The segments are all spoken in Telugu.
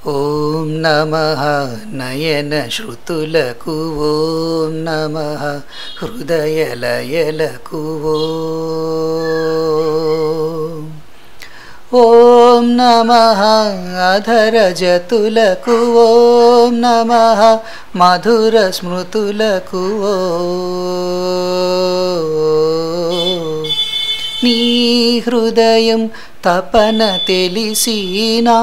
ఓం నమః నయన శృతులకు ఓం నమః హృదయ లయలకు ఓం నమః అధర జతులకు ఓం నమః మధుర స్మృతులకు నీ హృదయం తపన తెలిసి నా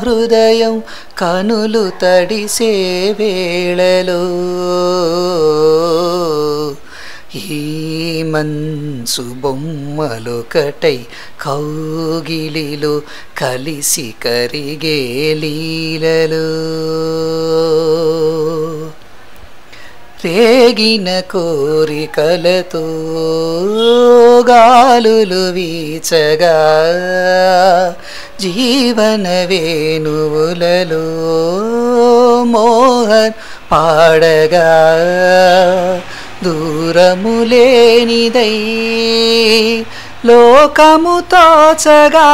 హృదయం కనులు తడిసే వేళలో ఈ మనసు బొమ్మలొకటై కౌగిలిలో కలిసి కరిగే లీలలో రేగిన కోరికలతో గాలులు వీచగా జీవన వేణువులలో మోహన్ పాడగా దూరము లేనిదై లోకము తోచగా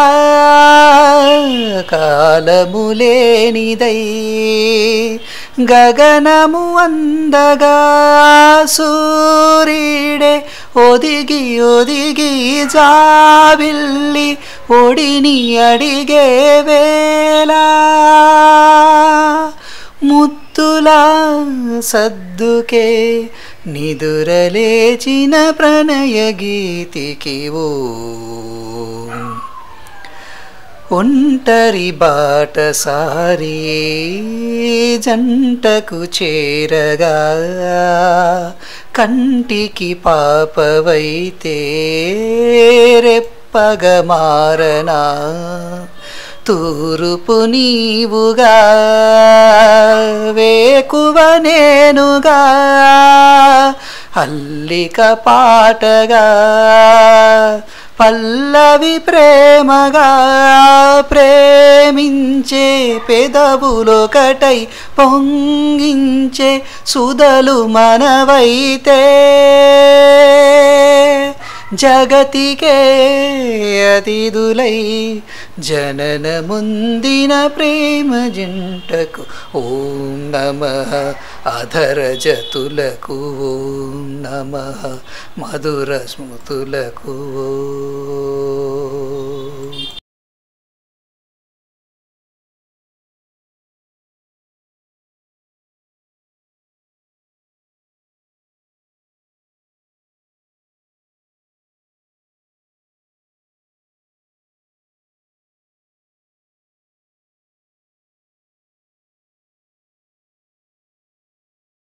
కాలము లేనిదై గగనము అందగా సూర్యుడే ఒదిగి ఒదిగి జాబిల్లి ఒడిని అడిగే వేళ ముత్తులా సద్దుకే నిదురలేచిన ప్రణయ గీతికి ఓ ఒంటరి బాటసారి జంటకు చేరగా కంటికి పాపవైతే రెప్పగా మారనా తూరుపు నీవుగా వేకువ నేనుగా అల్లిక పాటగా పల్లవి ప్రేమగా ప్రేమించే పెదవులొకటై పొంగించే సుధలు మనవైతే జగతికే అతిథులై జనన ముందిన ప్రేమ జంటకు ఓం నమః అధర జతులకు ఓం నమః మధుర స్మృతులకు